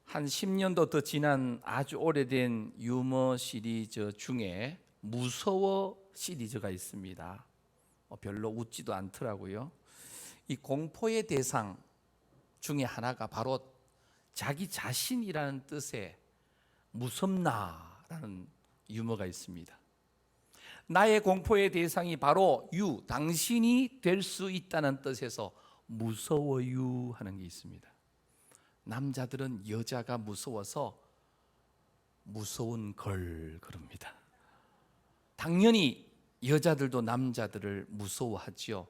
한 10년도 더 지난 아주 오래된 유머 시리즈 중에 무서워 시리즈가 있습니다. 별로 웃지도 않더라고요. 이 공포의 대상 중에 하나가 바로 자기 자신이라는 뜻의 무섭나라는 유머가 있습니다. 나의 공포의 대상이 바로 당신이 될 수 있다는 뜻에서 무서워요 하는 게 있습니다. 남자들은 여자가 무서워서 무서운 걸 그럽니다. 당연히 여자들도 남자들을 무서워하지요.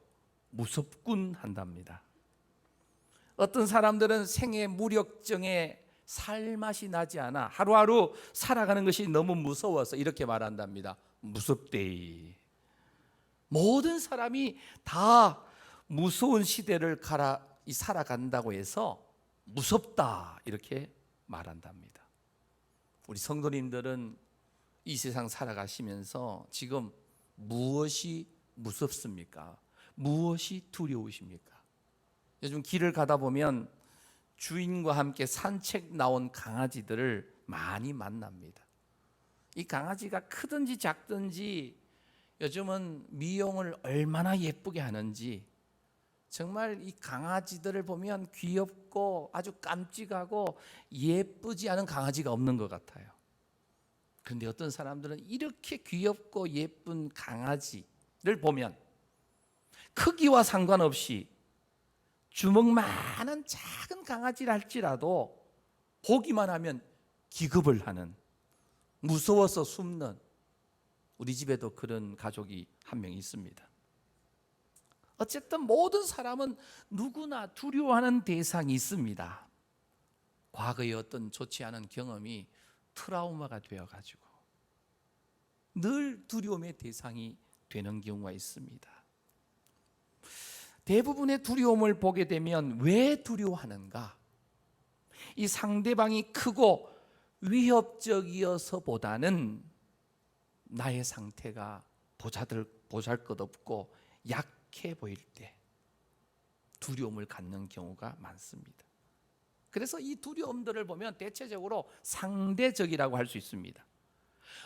무섭군 한답니다. 어떤 사람들은 생애 무력증에 살맛이 나지 않아 하루하루 살아가는 것이 너무 무서워서 이렇게 말한답니다. 무섭대. 모든 사람이 다 무서운 시대를 살아간다고 해서 무섭다 이렇게 말한답니다. 우리 성도님들은 이 세상 살아가시면서 지금 무엇이 무섭습니까? 무엇이 두려우십니까? 요즘 길을 가다 보면 주인과 함께 산책 나온 강아지들을 많이 만납니다. 이 강아지가 크든지 작든지 요즘은 미용을 얼마나 예쁘게 하는지 정말 이 강아지들을 보면 귀엽고 아주 깜찍하고 예쁘지 않은 강아지가 없는 것 같아요. 그런데 어떤 사람들은 이렇게 귀엽고 예쁜 강아지를 보면 크기와 상관없이 주먹만한 작은 강아지를 할지라도 보기만 하면 기겁을 하는, 무서워서 숨는, 우리 집에도 그런 가족이 한 명 있습니다. 어쨌든 모든 사람은 누구나 두려워하는 대상이 있습니다. 과거의 어떤 좋지 않은 경험이 트라우마가 되어가지고 늘 두려움의 대상이 되는 경우가 있습니다. 대부분의 두려움을 보게 되면 왜 두려워하는가? 이 상대방이 크고 위협적이어서보다는 나의 상태가 보잘것없고 약해 보일 때 두려움을 갖는 경우가 많습니다. 그래서 이 두려움들을 보면 대체적으로 상대적이라고 할 수 있습니다.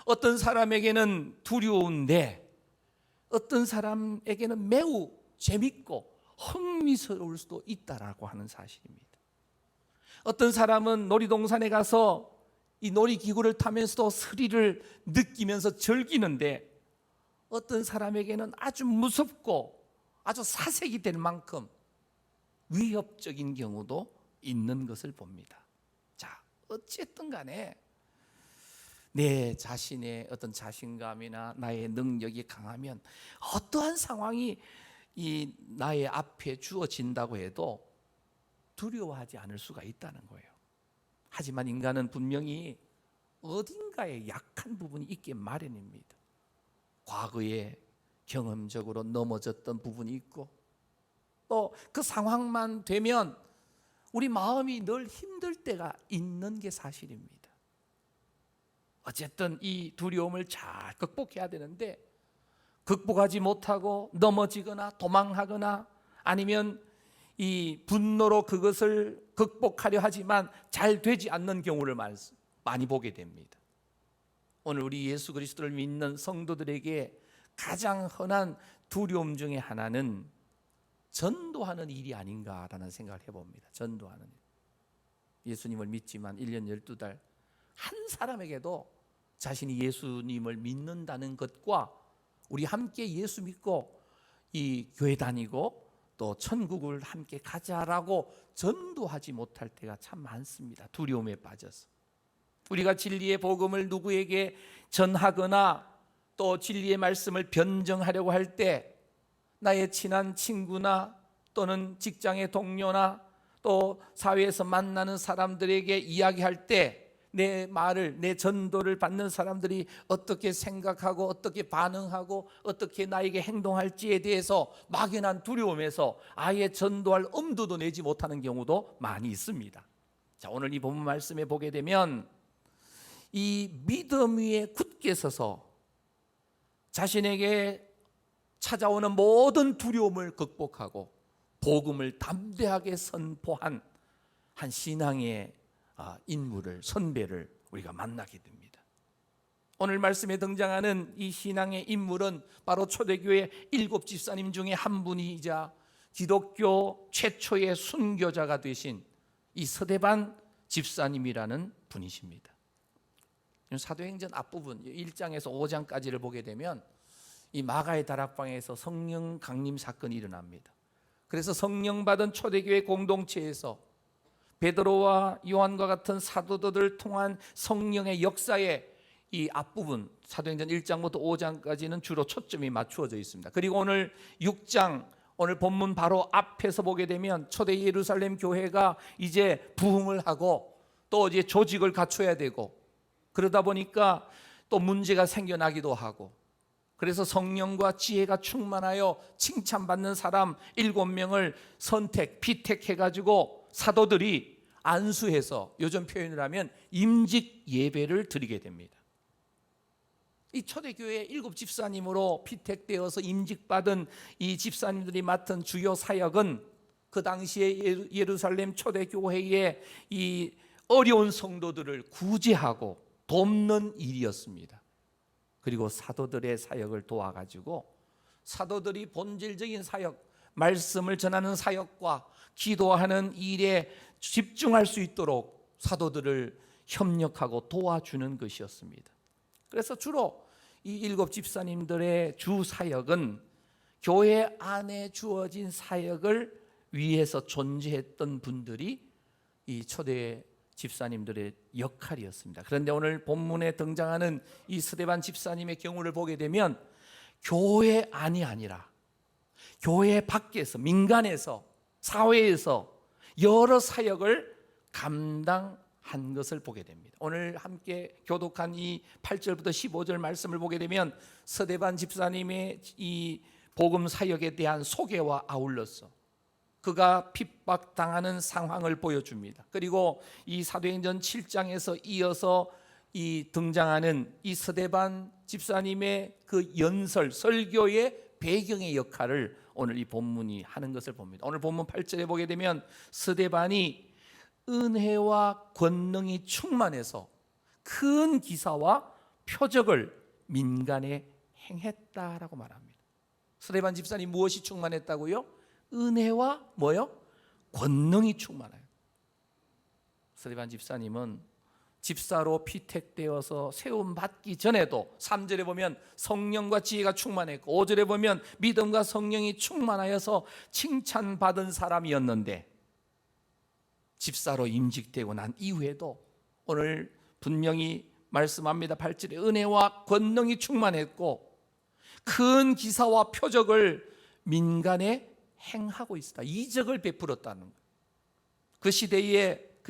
어떤 사람에게는 두려운데 어떤 사람에게는 매우 재밌고 흥미스러울 수도 있다라고 하는 사실입니다. 어떤 사람은 놀이동산에 가서 이 놀이기구를 타면서도 스릴을 느끼면서 즐기는데 어떤 사람에게는 아주 무섭고 아주 사색이 될 만큼 위협적인 경우도 있는 것을 봅니다. 자, 어쨌든 간에 내 자신의 어떤 자신감이나 나의 능력이 강하면 어떠한 상황이 이 나의 앞에 주어진다고 해도 두려워하지 않을 수가 있다는 거예요. 하지만 인간은 분명히 어딘가에 약한 부분이 있기 마련입니다. 과거에 경험적으로 넘어졌던 부분이 있고 또 그 상황만 되면 우리 마음이 늘 힘들 때가 있는 게 사실입니다. 어쨌든 이 두려움을 잘 극복해야 되는데 극복하지 못하고 넘어지거나 도망하거나 아니면 이 분노로 그것을 극복하려 하지만 잘 되지 않는 경우를 많이 보게 됩니다. 오늘 우리 예수 그리스도를 믿는 성도들에게 가장 흔한 두려움 중에 하나는 전도하는 일이 아닌가라는 생각을 해봅니다. 전도하는 일. 예수님을 믿지만 1년 12달 한 사람에게도 자신이 예수님을 믿는다는 것과 우리 함께 예수 믿고 이 교회 다니고 또 천국을 함께 가자라고 전도하지 못할 때가 참 많습니다. 두려움에 빠져서 우리가 진리의 복음을 누구에게 전하거나 또 진리의 말씀을 변증하려고 할 때 나의 친한 친구나 또는 직장의 동료나 또 사회에서 만나는 사람들에게 이야기할 때 내 말을, 내 전도를 받는 사람들이 어떻게 생각하고 어떻게 반응하고 어떻게 나에게 행동할지에 대해서 막연한 두려움에서 아예 전도할 엄두도 내지 못하는 경우도 많이 있습니다. 자, 오늘 이 본문 말씀에 보게 되면 이 믿음 위에 굳게 서서 자신에게 찾아오는 모든 두려움을 극복하고 복음을 담대하게 선포한 한 신앙의 인물을, 선배를 우리가 만나게 됩니다. 오늘 말씀에 등장하는 이 신앙의 인물은 바로 초대교회 7 집사님 중에 한 분이자 기독교 최초의 순교자가 되신 이 서대반 집사님이라는 분이십니다. 사도행전 앞부분 1장에서 5장까지를 보게 되면 이 마가의 다락방에서 성령 강림 사건이 일어납니다. 그래서 성령 받은 초대교회 공동체에서 베드로와 요한과 같은 사도들을 통한 성령의 역사에 이 앞부분 사도행전 1장부터 5장까지는 주로 초점이 맞추어져 있습니다. 그리고 오늘 6장, 오늘 본문 바로 앞에서 보게 되면 초대 예루살렘 교회가 이제 부흥을 하고 또 이제 조직을 갖춰야 되고 그러다 보니까 또 문제가 생겨나기도 하고, 그래서 성령과 지혜가 충만하여 칭찬받는 사람 7명을 피택해가지고 사도들이 안수해서 요즘 표현을 하면 임직 예배를 드리게 됩니다. 이 초대교회 7 집사님으로 피택되어서 임직받은 이 집사님들이 맡은 주요 사역은 그 당시에 예루살렘 초대교회의 이 어려운 성도들을 구제하고 돕는 일이었습니다. 그리고 사도들의 사역을 도와가지고 사도들이 본질적인 사역, 말씀을 전하는 사역과 기도하는 일에 집중할 수 있도록 사도들을 협력하고 도와주는 것이었습니다. 그래서 주로 이 7 집사님들의 주 사역은 교회 안에 주어진 사역을 위해서 존재했던 분들이 이 초대 집사님들의 역할이었습니다. 그런데 오늘 본문에 등장하는 이 스데반 집사님의 경우를 보게 되면 교회 안이 아니라 교회 밖에서, 민간에서, 사회에서 여러 사역을 감당한 것을 보게 됩니다. 오늘 함께 교독한 이 8절부터 15절 말씀을 보게 되면 스데반 집사님의 이 복음 사역에 대한 소개와 아울러서 그가 핍박당하는 상황을 보여줍니다. 그리고 이 사도행전 7장에서 이어서 이 등장하는 이 스데반 집사님의 그 연설, 설교의 배경의 역할을 오늘 이 본문이 하는 것을 봅니다. 오늘 본문 8절에 보게 되면 스데반이 은혜와 권능이 충만해서 큰 기사와 표적을 민간에 행했다라고 말합니다. 스데반 집사님 무엇이 충만했다고요? 은혜와 뭐요? 권능이 충만해요. 스데반 집사님은 집사로 피택되어서 세움 받기 전에도 3절에 보면 성령과 지혜가 충만했고 5절에 보면 믿음과 성령이 충만하여서 칭찬받은 사람이었는데 집사로 임직되고 난 이후에도 오늘 분명히 말씀합니다. 8절에 은혜와 권능이 충만했고 큰 기사와 표적을 민간에 행하고 있다. 이적을 베풀었다는 거예요. 그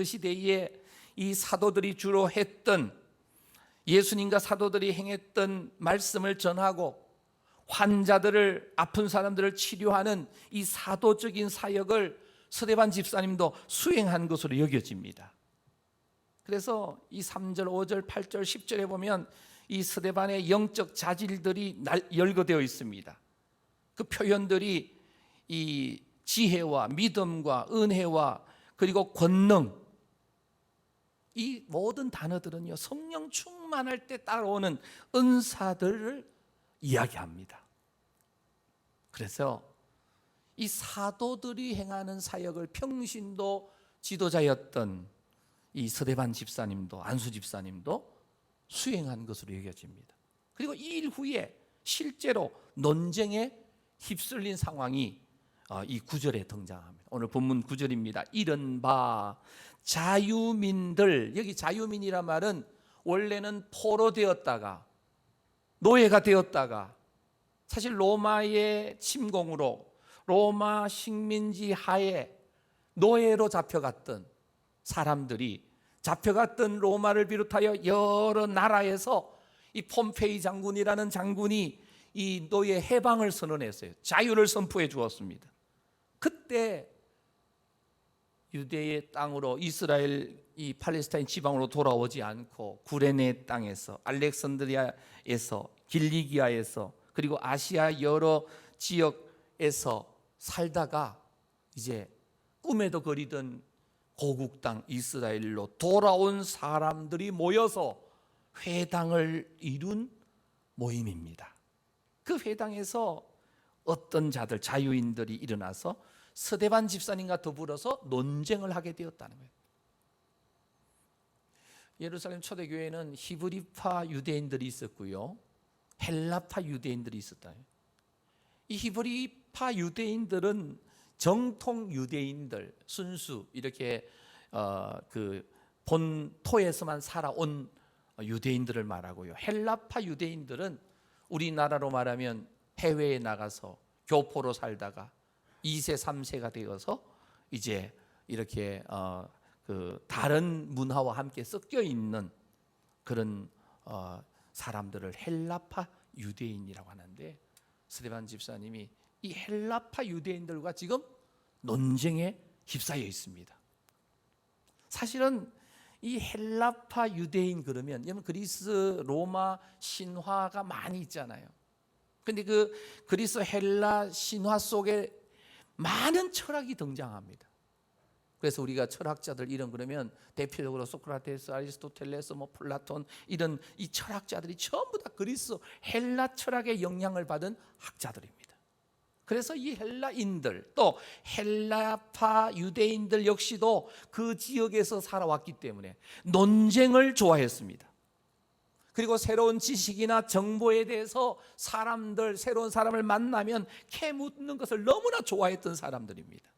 시대에 이 사도들이 주로 했던, 예수님과 사도들이 행했던 말씀을 전하고 환자들을, 아픈 사람들을 치료하는 이 사도적인 사역을 스데반 집사님도 수행한 것으로 여겨집니다. 그래서 이 3절, 5절, 8절, 10절에 보면 이 스데반의 영적 자질들이 열거되어 있습니다. 그 표현들이 이 지혜와 믿음과 은혜와 그리고 권능, 이 모든 단어들은요 성령 충만할 때 따라오는 은사들을 이야기합니다. 그래서 이 사도들이 행하는 사역을 평신도 지도자였던 이 스데반 집사님도, 안수 집사님도 수행한 것으로 여겨집니다. 그리고 이 일 후에 실제로 논쟁에 휩쓸린 상황이 이 9절에 등장합니다. 오늘 본문 9절입니다. 이른바 자유민들, 여기 자유민이란 말은 원래는 포로되었다가 노예가 되었다가 사실 로마의 침공으로 로마 식민지 하에 노예로 잡혀갔던 사람들이, 잡혀갔던 로마를 비롯하여 여러 나라에서 이 폼페이 장군이라는 장군이 이 노예 해방을 선언했어요. 자유를 선포해 주었습니다. 그때 유대의 땅으로, 이스라엘 이 팔레스타인 지방으로 돌아오지 않고 구레네 땅에서, 알렉산드리아에서, 길리기아에서, 그리고 아시아 여러 지역에서 살다가 이제 꿈에도 그리던 고국 땅 이스라엘로 돌아온 사람들이 모여서 회당을 이룬 모임입니다. 그 회당에서 어떤 자들, 자유인들이 일어나서 스데반 집사님과 더불어서 논쟁을 하게 되었다는 거예요. 예루살렘 초대교회는 히브리파 유대인들이 있었고요, 헬라파 유대인들이 있었다. 이 히브리파 유대인들은 정통 유대인들, 순수 이렇게 그 본토에서만 살아온 유대인들을 말하고요, 헬라파 유대인들은 우리나라로 말하면 해외에 나가서 교포로 살다가 2세, 3세가 되어서 이제 이렇게 그 다른 문화와 함께 섞여 있는 그런 사람들을 헬라파 유대인이라고 하는데, 스데반 집사님이 이 헬라파 유대인들과 지금 논쟁에 휩싸여 있습니다. 사실은 이 헬라파 유대인 그러면, 여러분 그리스 로마 신화가 많이 있잖아요. 근데 그 그리스 헬라 신화 속에 많은 철학이 등장합니다. 그래서 우리가 철학자들 이름 그러면 대표적으로 소크라테스, 아리스토텔레스, 플라톤 이런 이 철학자들이 전부 다 그리스 헬라 철학의 영향을 받은 학자들입니다. 그래서 이 헬라인들 또 헬라파 유대인들 역시도 그 지역에서 살아왔기 때문에 논쟁을 좋아했습니다. 그리고 새로운 지식이나 정보에 대해서 새로운 사람을 만나면 캐묻는 것을 너무나 좋아했던 사람들입니다.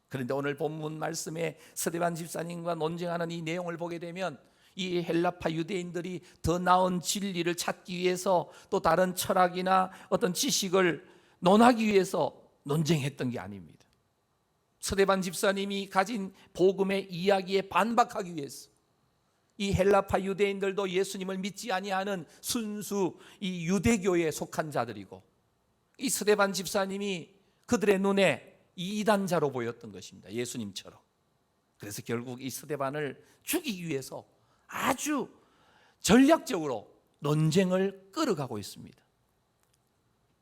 그런데 오늘 본문 말씀에 스데반 집사님과 논쟁하는 이 내용을 보게 되면 이 헬라파 유대인들이 더 나은 진리를 찾기 위해서 또 다른 철학이나 어떤 지식을 논하기 위해서 논쟁했던 게 아닙니다. 스데반 집사님이 가진 복음의 이야기에 반박하기 위해서 이 헬라파 유대인들도 예수님을 믿지 아니하는 순수 이 유대교에 속한 자들이고, 이 스데반 집사님이 그들의 눈에 이단자로 보였던 것입니다. 예수님처럼. 그래서 결국 이 스데반을 죽이기 위해서 아주 전략적으로 논쟁을 끌어가고 있습니다.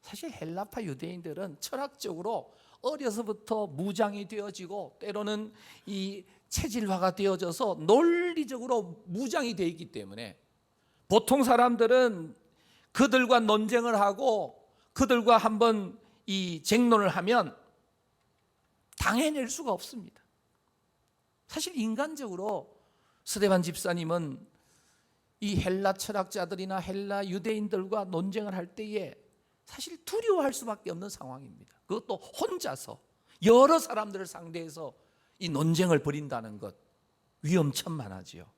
사실 헬라파 유대인들은 철학적으로 어려서부터 무장이 되어지고 때로는 이 체질화가 되어져서 논리적으로 무장이 되어 있기 때문에 보통 사람들은 그들과 논쟁을 하고 그들과 한번 이 쟁론을 하면 당해낼 수가 없습니다. 사실 인간적으로 스데반 집사님은 이 헬라 철학자들이나 헬라 유대인들과 논쟁을 할 때에 사실 두려워할 수밖에 없는 상황입니다. 그것도 혼자서 여러 사람들을 상대해서 이 논쟁을 벌인다는 것 위험천만하지요.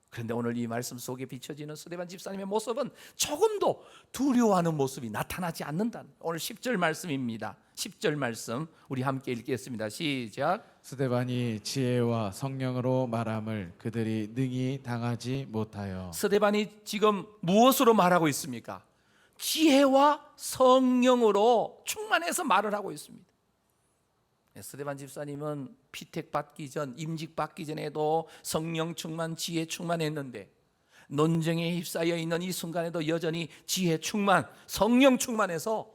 그런데 오늘 이 말씀 속에 비춰지는 스데반 집사님의 모습은 조금도 두려워하는 모습이 나타나지 않는다는, 오늘 10절 말씀입니다. 10절 말씀 우리 함께 읽겠습니다. 시작. 스데반이 지혜와 성령으로 말함을 그들이 능히 당하지 못하여. 스데반이 지금 무엇으로 말하고 있습니까? 지혜와 성령으로 충만해서 말을 하고 있습니다. 스데반 집사님은 피택 받기 전, 임직 받기 전에도 성령 충만, 지혜 충만했는데 논쟁에 휩싸여 있는 이 순간에도 여전히 지혜 충만, 성령 충만해서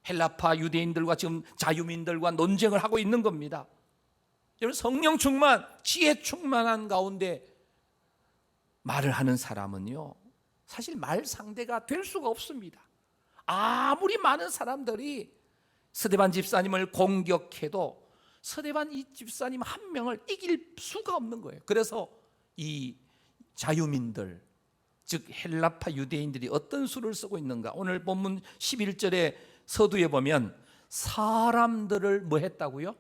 헬라파 유대인들과 지금 자유민들과 논쟁을 하고 있는 겁니다. 여러분, 성령 충만, 지혜 충만한 가운데 말을 하는 사람은요, 사실 말 상대가 될 수가 없습니다. 아무리 많은 사람들이 스데반 집사님을 공격해도 스데반 이 집사님 한 명을 이길 수가 없는 거예요. 그래서 이 자유민들, 즉 헬라파 유대인들이 어떤 수를 쓰고 있는가? 오늘 본문 11절에 서두에 보면 사람들을 뭐 했다고요?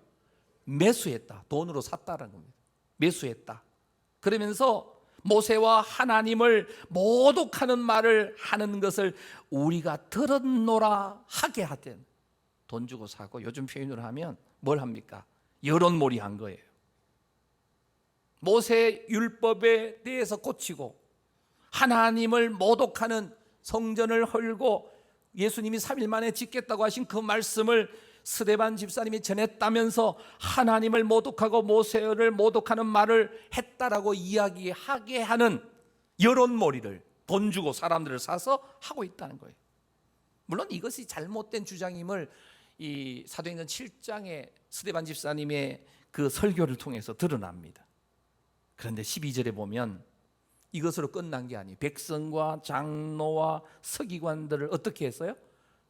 매수했다. 돈으로 샀다는 겁니다. 매수했다. 그러면서 모세와 하나님을 모독하는 말을 하는 것을 우리가 들었노라 하게 하든, 돈 주고 사고 요즘 표현으로 하면 뭘 합니까? 여론몰이 한 거예요. 모세 율법에 대해서 꽂히고 하나님을 모독하는, 성전을 헐고 예수님이 3일 만에 짓겠다고 하신 그 말씀을 스데반 집사님이 전했다면서 하나님을 모독하고 모세를 모독하는 말을 했다라고 이야기하게 하는 여론몰이를 돈 주고 사람들을 사서 하고 있다는 거예요. 물론 이것이 잘못된 주장임을 이 사도행전 7장의 스데반 집사님의 그 설교를 통해서 드러납니다. 그런데 12절에 보면 이것으로 끝난 게 아니에요. 백성과 장로와 서기관들을 어떻게 했어요?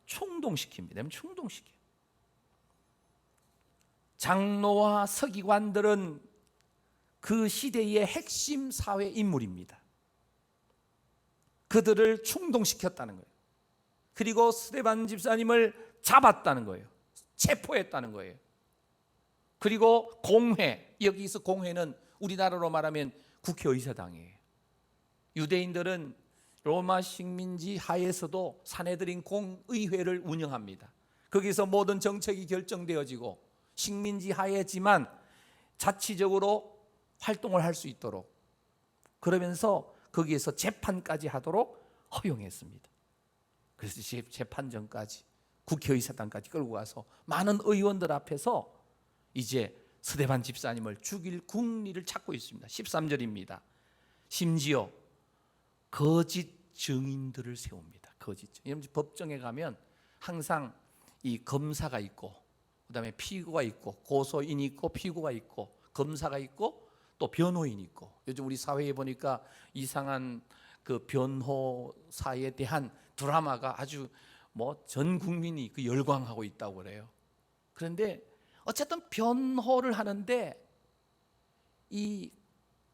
충동시킵니다. 충동시켜요. 장로와 서기관들은 그 시대의 핵심 사회 인물입니다. 그들을 충동시켰다는 거예요. 그리고 스데반 집사님을 잡았다는 거예요. 체포했다는 거예요. 그리고 공회, 여기서 공회는 우리나라로 말하면 국회의사당이에요. 유대인들은 로마 식민지 하에서도 사내들인 공의회를 운영합니다. 거기서 모든 정책이 결정되어지고 식민지 하에지만 자치적으로 활동을 할 수 있도록, 그러면서 거기에서 재판까지 하도록 허용했습니다. 그래서 재판정까지 국회의사당까지 끌고 가서 많은 의원들 앞에서 이제 스데반 집사님을 죽일 궁리를 찾고 있습니다. 13절입니다. 심지어 거짓 증인들을 세웁니다. 거짓 증인. 법정에 가면 항상 이 검사가 있고, 그다음에 피고가 있고, 고소인이 있고, 피고가 있고, 검사가 있고, 또 변호인이 있고. 요즘 우리 사회에 보니까 이상한 그 변호사에 대한 드라마가 아주 전 국민이 그 열광하고 있다고 그래요. 그런데 어쨌든 변호를 하는데 이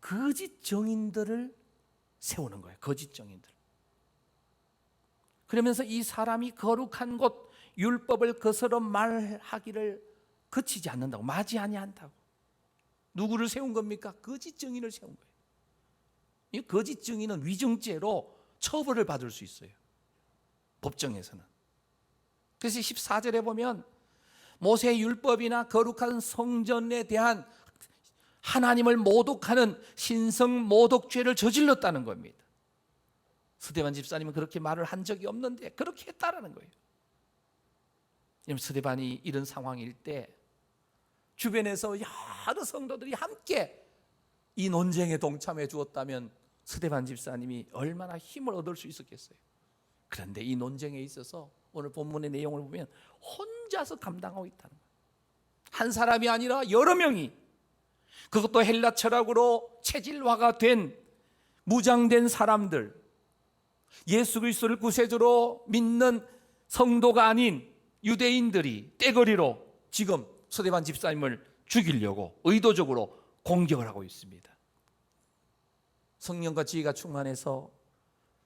거짓 증인들을 세우는 거예요. 거짓 증인들. 그러면서 이 사람이 거룩한 곳 율법을 거스러 말하기를 그치지 않는다고, 마지 아니한다고. 누구를 세운 겁니까? 거짓 증인을 세운 거예요. 이 거짓 증인은 위증죄로 처벌을 받을 수 있어요. 법정에서는. 그래서 14절에 보면 모세 율법이나 거룩한 성전에 대한 하나님을 모독하는 신성 모독죄를 저질렀다는 겁니다. 스데반 집사님은 그렇게 말을 한 적이 없는데 그렇게 했다라는 거예요. 스데반이 이런 상황일 때 주변에서 여러 성도들이 함께 이 논쟁에 동참해 주었다면 스데반 집사님이 얼마나 힘을 얻을 수 있었겠어요. 그런데 이 논쟁에 있어서 오늘 본문의 내용을 보면 혼자서 감당하고 있다는 거예요. 한 사람이 아니라 여러 명이, 그것도 헬라 철학으로 체질화가 된 무장된 사람들, 예수 그리스도를 구세주로 믿는 성도가 아닌 유대인들이 떼거리로 지금 스데반 집사님을 죽이려고 의도적으로 공격을 하고 있습니다. 성령과 지혜가 충만해서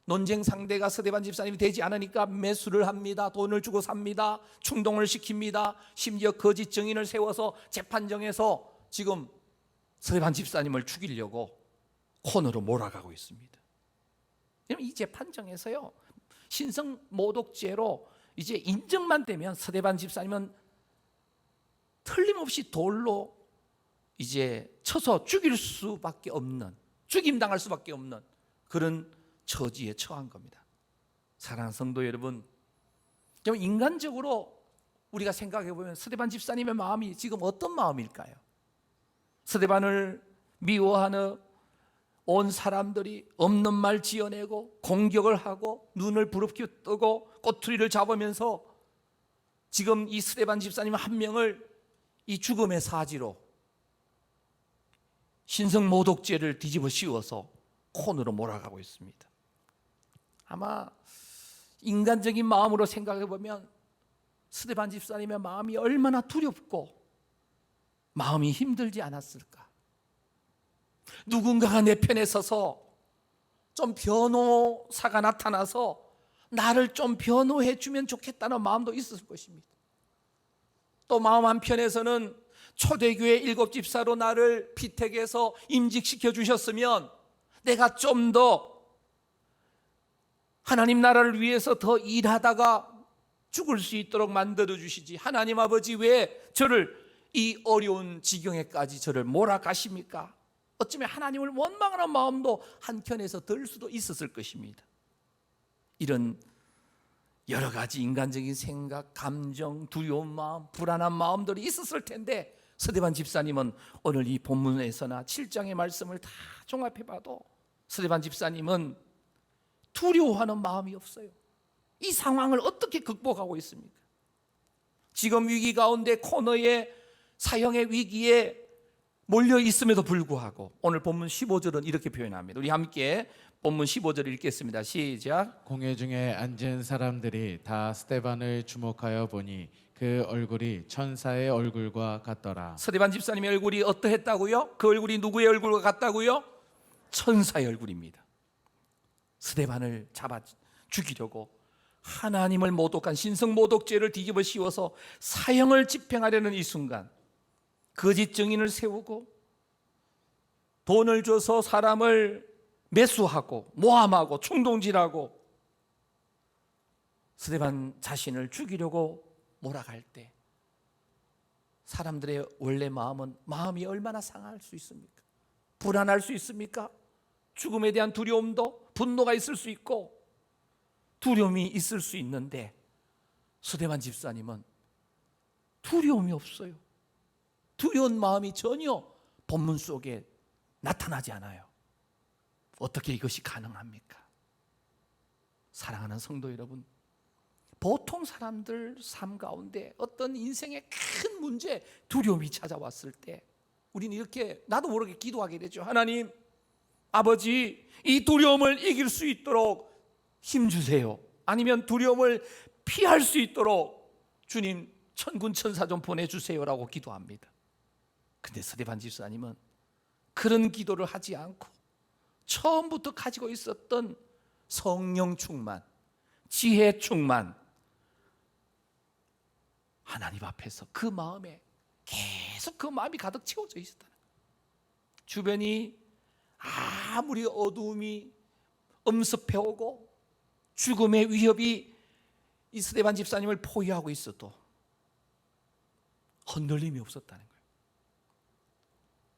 논쟁 상대가 스데반 집사님이 되지 않으니까 매수를 합니다. 돈을 주고 삽니다. 충동을 시킵니다. 심지어 거짓 증인을 세워서 재판정에서 지금 스데반 집사님을 죽이려고 코너로 몰아가고 있습니다. 이 재판정에서요, 신성 모독죄로 이제 인정만 되면 스데반 집사님은 틀림없이 돌로 이제 쳐서 죽일 수밖에 없는, 죽임당할 수밖에 없는 그런 처지에 처한 겁니다. 사랑하는 성도 여러분, 인간적으로 우리가 생각해 보면 스데반 집사님의 마음이 지금 어떤 마음일까요? 스데반을 미워하는 온 사람들이 없는 말 지어내고 공격을 하고 눈을 부릅켜 뜨고 꼬투리를 잡으면서 지금 이 스데반 집사님 한 명을 이 죽음의 사지로 신성 모독죄를 뒤집어 씌워서 콘으로 몰아가고 있습니다. 아마 인간적인 마음으로 생각해 보면 스데반 집사님의 마음이 얼마나 두렵고 마음이 힘들지 않았을까. 누군가가 내 편에 서서 좀 변호사가 나타나서 나를 좀 변호해 주면 좋겠다는 마음도 있었을 것입니다. 또 마음 한편에서는 초대교회 7집사로 나를 피택해서 임직시켜 주셨으면 내가 좀 더 하나님 나라를 위해서 더 일하다가 죽을 수 있도록 만들어 주시지, 하나님 아버지 왜 저를 이 어려운 지경에까지 저를 몰아가십니까? 어쩌면 하나님을 원망하는 마음도 한켠에서 들 수도 있었을 것입니다. 이런 여러 가지 인간적인 생각, 감정, 두려운 마음, 불안한 마음들이 있었을 텐데 스데반 집사님은 오늘 이 본문에서나 7장의 말씀을 다 종합해 봐도 스데반 집사님은 두려워하는 마음이 없어요. 이 상황을 어떻게 극복하고 있습니까? 지금 위기 가운데 코너의 사형의 위기에 몰려 있음에도 불구하고 오늘 본문 15절은 이렇게 표현합니다. 우리 함께 본문 15절 읽겠습니다. 시작. 공회 중에 앉은 사람들이 다 스데반을 주목하여 보니 그 얼굴이 천사의 얼굴과 같더라. 스데반 집사님의 얼굴이 어떠했다고요? 그 얼굴이 누구의 얼굴과 같다고요? 천사의 얼굴입니다. 스데반을 잡아 죽이려고 하나님을 모독한 신성 모독죄를 뒤집어 씌워서 사형을 집행하려는 이 순간 거짓 증인을 세우고 돈을 줘서 사람을 매수하고 모함하고 충동질하고 스데반 자신을 죽이려고 몰아갈 때 사람들의 원래 마음이 얼마나 상할 수 있습니까? 불안할 수 있습니까? 죽음에 대한 두려움도 분노가 있을 수 있고 두려움이 있을 수 있는데 스데반 집사님은 두려움이 없어요. 두려운 마음이 전혀 본문 속에 나타나지 않아요. 어떻게 이것이 가능합니까? 사랑하는 성도 여러분, 보통 사람들 삶 가운데 어떤 인생의 큰 문제, 두려움이 찾아왔을 때 우리는 이렇게 나도 모르게 기도하게 되죠. 하나님, 아버지, 이 두려움을 이길 수 있도록 힘 주세요. 아니면 두려움을 피할 수 있도록 주님 천군 천사 좀 보내주세요라고 기도합니다. 근데 스데반 집사님은 그런 기도를 하지 않고 처음부터 가지고 있었던 성령 충만, 지혜 충만, 하나님 앞에서 그 마음에 계속 그 마음이 가득 채워져 있었다는 거예요. 주변이 아무리 어두움이 엄습해오고 죽음의 위협이 이 스데반 집사님을 포위하고 있어도 흔들림이 없었다는 거예요.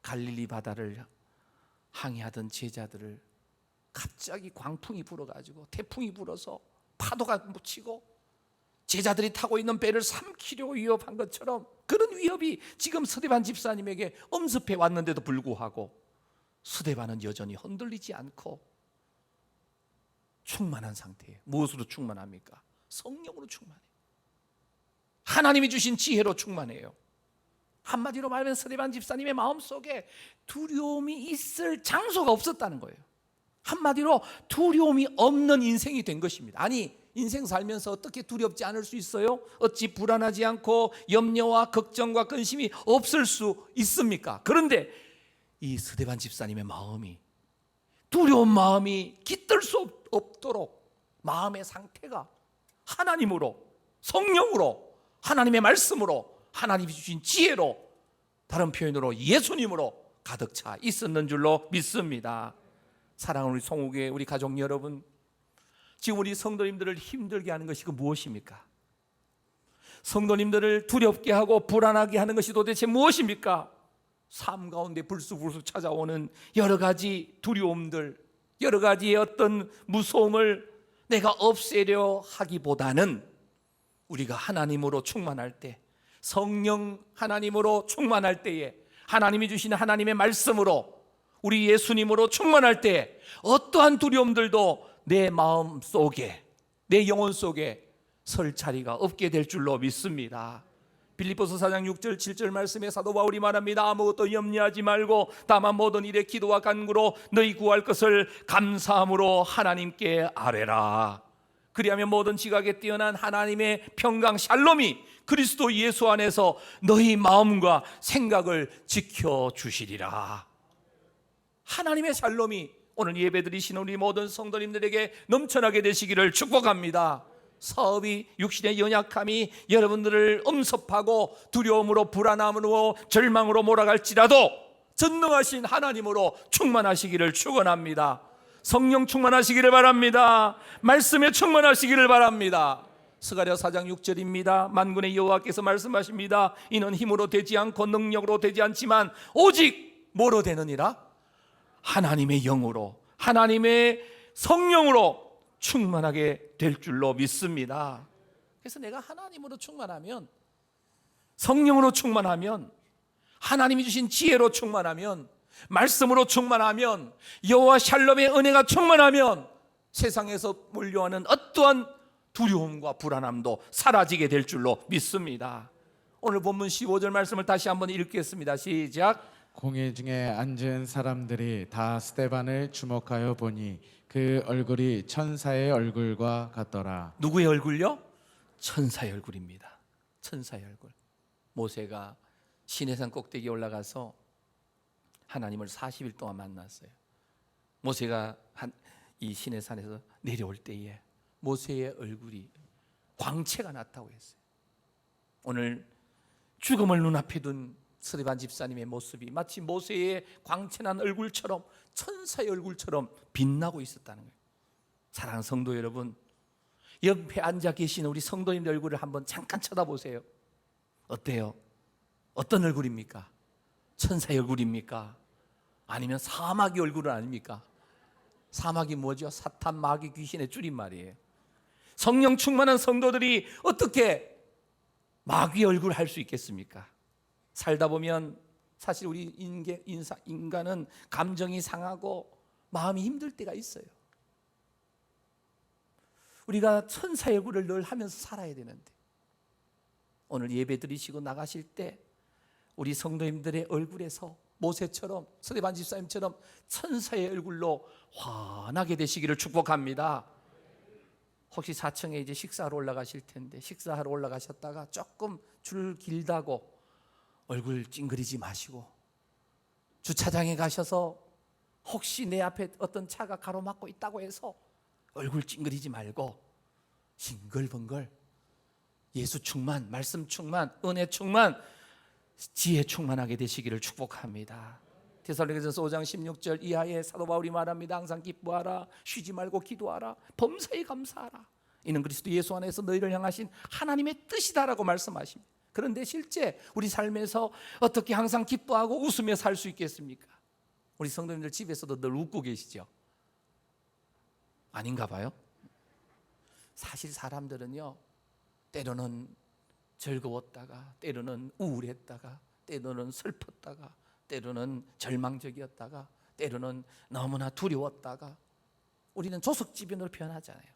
갈릴리 바다를 항해하던 제자들을 갑자기 광풍이 불어가지고 태풍이 불어서 파도가 묻히고 제자들이 타고 있는 배를 삼키려고 위협한 것처럼 그런 위협이 지금 스데반 집사님에게 엄습해 왔는데도 불구하고 스데반은 여전히 흔들리지 않고 충만한 상태예요. 무엇으로 충만합니까? 성령으로 충만해요. 하나님이 주신 지혜로 충만해요. 한마디로 말하면 스데반 집사님의 마음속에 두려움이 있을 장소가 없었다는 거예요. 한마디로 두려움이 없는 인생이 된 것입니다. 아니, 인생 살면서 어떻게 두렵지 않을 수 있어요? 어찌 불안하지 않고 염려와 걱정과 근심이 없을 수 있습니까? 그런데 이 스데반 집사님의 마음이, 두려운 마음이 깃들 수 없도록 마음의 상태가 하나님으로, 성령으로, 하나님의 말씀으로, 하나님이 주신 지혜로, 다른 표현으로 예수님으로 가득 차 있었는 줄로 믿습니다. 사랑하는 우리 성우교회 우리 가족 여러분, 지금 우리 성도님들을 힘들게 하는 것이 그 무엇입니까? 성도님들을 두렵게 하고 불안하게 하는 것이 도대체 무엇입니까? 삶 가운데 불쑥불쑥 찾아오는 여러 가지 두려움들, 여러 가지의 어떤 무서움을 내가 없애려 하기보다는 우리가 하나님으로 충만할 때, 성령 하나님으로 충만할 때에, 하나님이 주시는 하나님의 말씀으로, 우리 예수님으로 충만할 때 어떠한 두려움들도 내 마음 속에, 내 영혼 속에 설 자리가 없게 될 줄로 믿습니다. 빌립보서 4장 6절 7절 말씀에 사도 바울이 말합니다. 아무것도 염려하지 말고 다만 모든 일에 기도와 간구로 너희 구할 것을 감사함으로 하나님께 아뢰라. 그리하면 모든 지각에 뛰어난 하나님의 평강 샬롬이 그리스도 예수 안에서 너희 마음과 생각을 지켜주시리라. 하나님의 샬롬이 오늘 예배드리시는 우리 모든 성도님들에게 넘쳐나게 되시기를 축복합니다. 사업이, 육신의 연약함이 여러분들을 엄습하고 두려움으로, 불안함으로, 절망으로 몰아갈지라도 전능하신 하나님으로 충만하시기를 축원합니다. 성령 충만하시기를 바랍니다. 말씀에 충만하시기를 바랍니다. 스가랴 4장 6절입니다. 만군의 여호와께서 말씀하십니다. 이는 힘으로 되지 않고 능력으로 되지 않지만 오직 뭐로 되느니라? 하나님의 영으로, 하나님의 성령으로 충만하게 될 줄로 믿습니다. 그래서 내가 하나님으로 충만하면, 성령으로 충만하면, 하나님이 주신 지혜로 충만하면, 말씀으로 충만하면, 여호와 샬롬의 은혜가 충만하면 세상에서 몰려오는 어떠한 두려움과 불안함도 사라지게 될 줄로 믿습니다. 오늘 본문 15절 말씀을 다시 한번 읽겠습니다. 시작. 공회 중에 앉은 사람들이 다 스데반을 주목하여 보니 그 얼굴이 천사의 얼굴과 같더라. 누구의 얼굴요? 천사의 얼굴입니다. 천사의 얼굴. 모세가 시내산 꼭대기에 올라가서 하나님을 40일 동안 만났어요. 모세가 이 시내산에서 내려올 때에 모세의 얼굴이 광채가 났다고 했어요. 오늘 죽음을 눈앞에 둔 스데반 집사님의 모습이 마치 모세의 광채난 얼굴처럼, 천사의 얼굴처럼 빛나고 있었다는 거예요. 사랑하는 성도 여러분, 옆에 앉아 계시는 우리 성도님들 얼굴을 한번 잠깐 쳐다보세요. 어때요? 어떤 얼굴입니까? 천사의 얼굴입니까? 아니면 사마귀 얼굴은 아닙니까? 사마귀 뭐죠? 사탄, 마귀, 귀신의 줄임말이에요. 성령 충만한 성도들이 어떻게 마귀 얼굴 할 수 있겠습니까? 살다 보면 사실 우리 인간은 감정이 상하고 마음이 힘들 때가 있어요. 우리가 천사의 얼굴을 늘 하면서 살아야 되는데, 오늘 예배 드리시고 나가실 때 우리 성도님들의 얼굴에서 모세처럼, 스데반 집사님처럼 천사의 얼굴로 환하게 되시기를 축복합니다. 혹시 4층에 이제 식사하러 올라가실 텐데, 식사하러 올라가셨다가 조금 줄 길다고 얼굴 찡그리지 마시고, 주차장에 가셔서 혹시 내 앞에 어떤 차가 가로막고 있다고 해서 얼굴 찡그리지 말고 싱글벙글 예수 충만, 말씀 충만, 은혜 충만, 지혜 충만하게 되시기를 축복합니다. 데살로니가전서 5장 16절 이하에 사도 바울이 말합니다. 항상 기뻐하라, 쉬지 말고 기도하라, 범사에 감사하라. 이는 그리스도 예수 안에서 너희를 향하신 하나님의 뜻이다라고 말씀하십니다. 그런데 실제 우리 삶에서 어떻게 항상 기뻐하고 웃으며 살 수 있겠습니까? 우리 성도님들 집에서도 늘 웃고 계시죠? 아닌가 봐요. 사실 사람들은요, 때로는 즐거웠다가, 때로는 우울했다가, 때로는 슬펐다가, 때로는 절망적이었다가, 때로는 너무나 두려웠다가, 우리는 조석지변으로 표현하잖아요.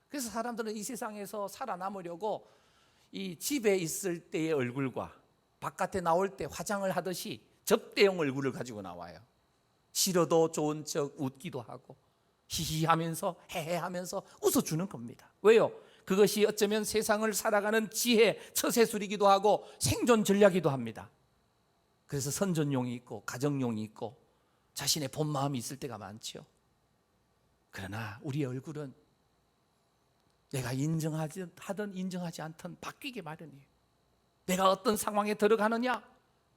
그래서 사람들은 이 세상에서 살아남으려고 이 집에 있을 때의 얼굴과 바깥에 나올 때 화장을 하듯이 접대용 얼굴을 가지고 나와요. 싫어도 좋은 척 웃기도 하고 히히하면서 헤헤하면서 웃어주는 겁니다. 왜요? 그것이 어쩌면 세상을 살아가는 지혜, 처세술이기도 하고 생존 전략이기도 합니다. 그래서 선전용이 있고 가정용이 있고 자신의 본 마음이 있을 때가 많죠. 그러나 우리의 얼굴은 내가 인정하든 인정하지 않든 바뀌기 마련이에요. 내가 어떤 상황에 들어가느냐,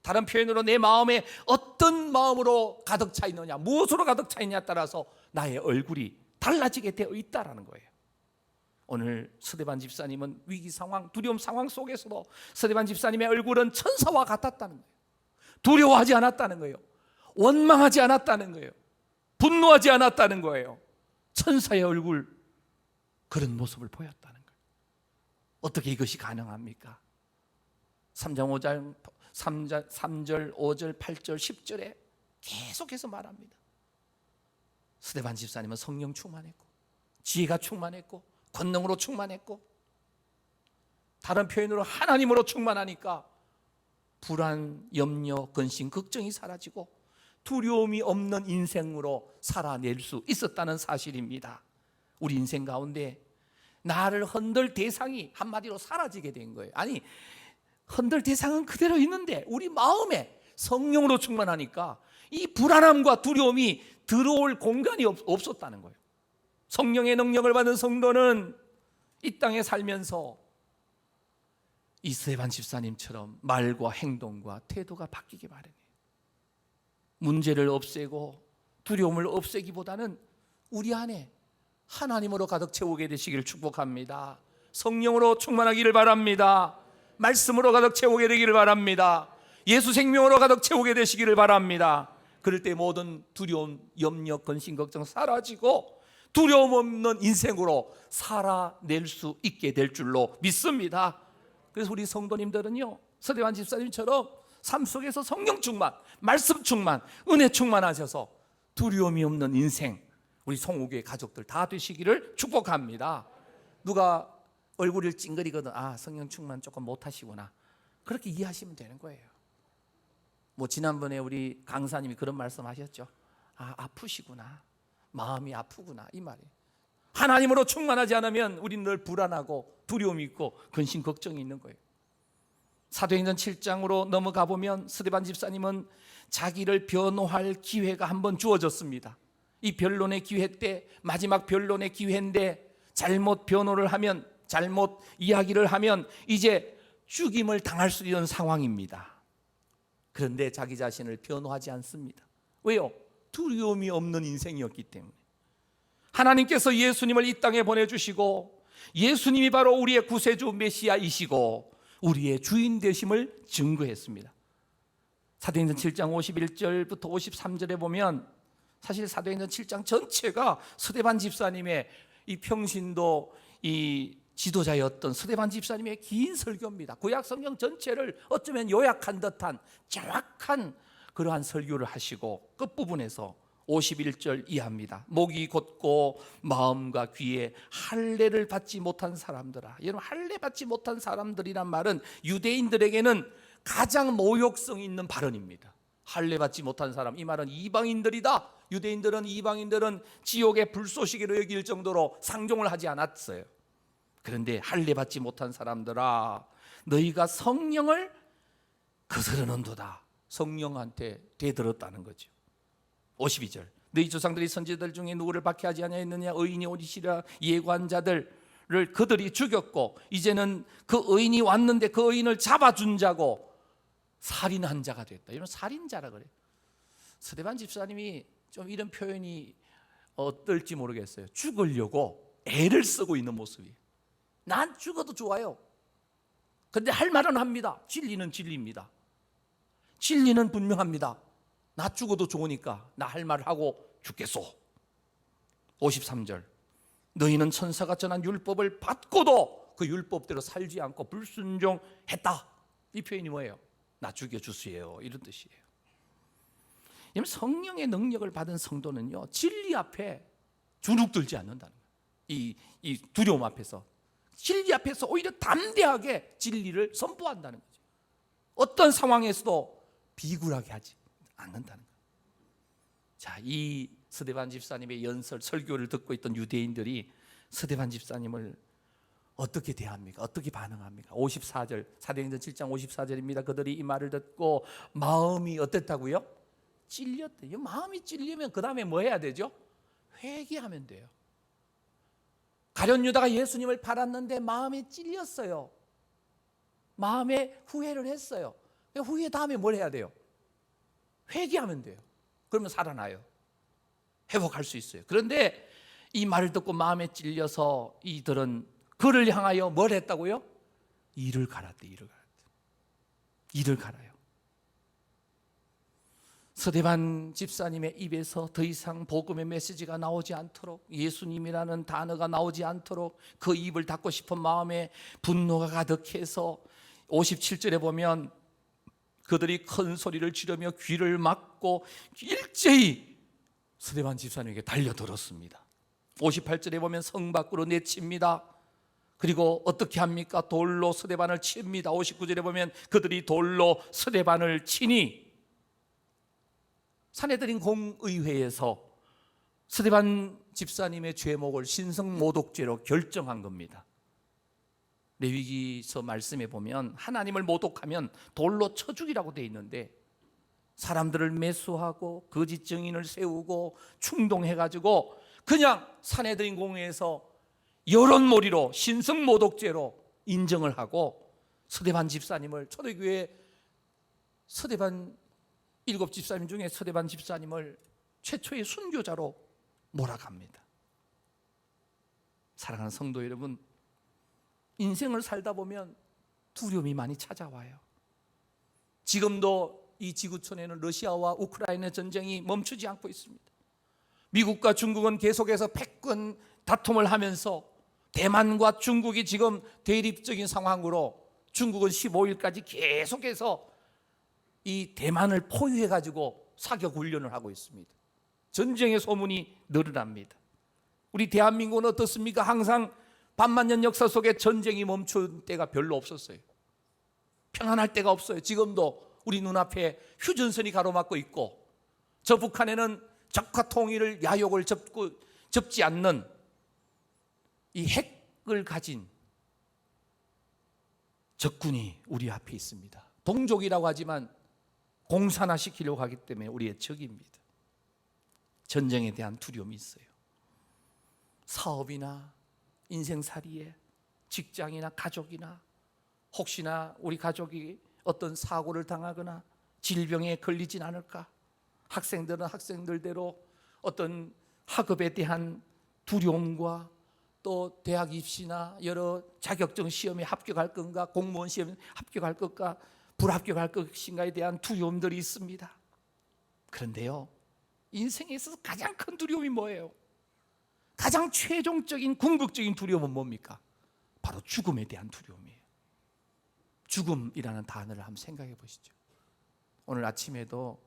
다른 표현으로 내 마음에 어떤 마음으로 가득 차 있느냐, 무엇으로 가득 차 있느냐에 따라서 나의 얼굴이 달라지게 되어 있다는 거예요. 오늘 스데반 집사님은 위기 상황, 두려움 상황 속에서도 스데반 집사님의 얼굴은 천사와 같았다는 거예요. 두려워하지 않았다는 거예요. 원망하지 않았다는 거예요. 분노하지 않았다는 거예요. 천사의 얼굴, 그런 모습을 보였다는 거예요. 어떻게 이것이 가능합니까? 3절, 5절, 8절, 10절에 계속해서 말합니다. 스데반 집사님은 성령 충만했고 지혜가 충만했고 권능으로 충만했고, 다른 표현으로 하나님으로 충만하니까 불안, 염려, 근심, 걱정이 사라지고 두려움이 없는 인생으로 살아낼 수 있었다는 사실입니다. 우리 인생 가운데 나를 흔들 대상이 한마디로 사라지게 된 거예요. 아니, 흔들 대상은 그대로 있는데 우리 마음에 성령으로 충만하니까 이 불안함과 두려움이 들어올 공간이 없었다는 거예요. 성령의 능력을 받은 성도는 이 땅에 살면서 이 스데반 집사님처럼 말과 행동과 태도가 바뀌기 마련이에요. 문제를 없애고 두려움을 없애기보다는 우리 안에 하나님으로 가득 채우게 되시기를 축복합니다. 성령으로 충만하기를 바랍니다. 말씀으로 가득 채우게 되기를 바랍니다. 예수 생명으로 가득 채우게 되시기를 바랍니다. 그럴 때 모든 두려움, 염려, 근심, 걱정 사라지고 두려움 없는 인생으로 살아낼 수 있게 될 줄로 믿습니다. 그래서 우리 성도님들은요, 스데반 집사님처럼 삶 속에서 성령 충만, 말씀 충만, 은혜 충만하셔서 두려움이 없는 인생, 우리 송우교회 가족들 다 되시기를 축복합니다. 누가 얼굴을 찡그리거든, 아, 성령 충만 조금 못하시구나, 그렇게 이해하시면 되는 거예요. 지난번에 우리 강사님이 그런 말씀하셨죠. 아프시구나, 마음이 아프구나, 이 말이에요. 하나님으로 충만하지 않으면 우리는 늘 불안하고 두려움이 있고 근심 걱정이 있는 거예요. 사도행전 7장으로 넘어가 보면 스데반 집사님은 자기를 변호할 기회가 한번 주어졌습니다. 이 변론의 기회 때, 마지막 변론의 기회인데 잘못 변호를 하면, 잘못 이야기를 하면 이제 죽임을 당할 수 있는 상황입니다. 그런데 자기 자신을 변호하지 않습니다. 왜요? 두려움이 없는 인생이었기 때문에. 하나님께서 예수님을 이 땅에 보내주시고 예수님이 바로 우리의 구세주 메시아이시고 우리의 주인 되심을 증거했습니다. 사도행전 7장 51절부터 53절에 보면 사실 사도행전 7장 전체가 스데반 집사님의 이 평신도 이 지도자였던 스데반 집사님의 긴 설교입니다. 구약 성경 전체를 어쩌면 요약한 듯한 정확한 그러한 설교를 하시고 끝부분에서 51절 이하입니다. 목이 곧고 마음과 귀에 할례를 받지 못한 사람들아. 여러분, 할례 받지 못한 사람들이란 말은 유대인들에게는 가장 모욕성 있는 발언입니다. 할례 받지 못한 사람, 이 말은 이방인들이다. 이방인들은 지옥의 불쏘시개로 여길 정도로 상종을 하지 않았어요. 그런데 할례 받지 못한 사람들아, 너희가 성령을 거스르는도다. 성령한테 대들었다는 거죠. 52절, 너희 조상들이 선지자들 중에 누구를 박해하지 아니하였느냐? 의인이 오리시라 예고한 자들을 그들이 죽였고 이제는 그 의인이 왔는데 그 의인을 잡아준 자고 살인한 자가 됐다. 이런 살인자라 그래요. 스데반 집사님이 좀 이런 표현이 어떨지 모르겠어요. 죽으려고 애를 쓰고 있는 모습이에요. 난 죽어도 좋아요. 그런데 할 말은 합니다. 진리는 진리입니다. 진리는 분명합니다. 나 죽어도 좋으니까 나 할 말 하고 죽겠소. 53절, 너희는 천사가 전한 율법을 받고도 그 율법대로 살지 않고 불순종했다. 이 표현이 뭐예요? 나 죽여주세요, 이런 뜻이에요. 성령의 능력을 받은 성도는요, 진리 앞에 주눅들지 않는다는 거예요. 이 두려움 앞에서, 진리 앞에서 오히려 담대하게 진리를 선포한다는 거죠. 어떤 상황에서도 비굴하게 하지 않는다는 거예요. 자, 이 스데반 집사님의 연설 설교를 듣고 있던 유대인들이 스데반 집사님을 어떻게 대합니까? 어떻게 반응합니까? 54절, 사도행전 7장 54절입니다. 그들이 이 말을 듣고 마음이 어땠다고요? 찔렸대요. 마음이 찔리면 그 다음에 뭐 해야 되죠? 회개하면 돼요. 가룟 유다가 예수님을 팔았는데 마음이 찔렸어요. 마음에 후회를 했어요. 후회 다음에 뭘 해야 돼요? 회개하면 돼요. 그러면 살아나요. 회복할 수 있어요. 그런데 이 말을 듣고 마음에 찔려서 이들은 그를 향하여 뭘 했다고요? 이를 갈았대. 이를 갈아요. 스데반 집사님의 입에서 더 이상 복음의 메시지가 나오지 않도록, 예수님이라는 단어가 나오지 않도록 그 입을 닫고 싶은 마음에 분노가 가득해서 57절에 보면 그들이 큰 소리를 지르며 귀를 막고 일제히 스데반 집사님에게 달려들었습니다. 58절에 보면 성 밖으로 내칩니다. 그리고 어떻게 합니까? 돌로 스데반을 칩니다. 59절에 보면 그들이 돌로 스데반을 치니 산헤드린 공의회에서 스데반 집사님의 죄목을 신성모독죄로 결정한 겁니다. 레위기서 말씀에 보면 하나님을 모독하면 돌로 쳐 죽이라고 되어 있는데 사람들을 매수하고 거짓 증인을 세우고 충동해가지고 그냥 산헤드린 공회에서 여론몰이로 신성모독죄로 인정을 하고 스데반 집사님을, 초대교회 스데반 7집사님 중에 스데반 집사님을 최초의 순교자로 몰아갑니다. 사랑하는 성도 여러분, 인생을 살다 보면 두려움이 많이 찾아와요. 지금도 이 지구촌에는 러시아와 우크라이나 전쟁이 멈추지 않고 있습니다. 미국과 중국은 계속해서 패권 다툼을 하면서 대만과 중국이 지금 대립적인 상황으로 중국은 15일까지 계속해서 이 대만을 포위해가지고 사격 훈련을 하고 있습니다. 전쟁의 소문이 늘어납니다. 우리 대한민국은 어떻습니까? 항상 반만년 역사 속에 전쟁이 멈춘 때가 별로 없었어요. 평안할 때가 없어요. 지금도 우리 눈앞에 휴전선이 가로막고 있고, 저 북한에는 적화 통일을 야욕을 접지 않는 이 핵을 가진 적군이 우리 앞에 있습니다. 동족이라고 하지만 공산화시키려고 하기 때문에 우리의 적입니다. 전쟁에 대한 두려움이 있어요. 사업이나 인생살이에, 직장이나 가족이나, 혹시나 우리 가족이 어떤 사고를 당하거나 질병에 걸리진 않을까, 학생들은 학생들대로 어떤 학업에 대한 두려움과 또 대학 입시나 여러 자격증 시험에 합격할 건가, 공무원 시험에 합격할 것과 불합격할 것인가에 대한 두려움들이 있습니다. 그런데요, 인생에 있어서 가장 큰 두려움이 뭐예요? 가장 최종적인 궁극적인 두려움은 뭡니까? 바로 죽음에 대한 두려움이에요. 죽음이라는 단어를 한번 생각해 보시죠. 오늘 아침에도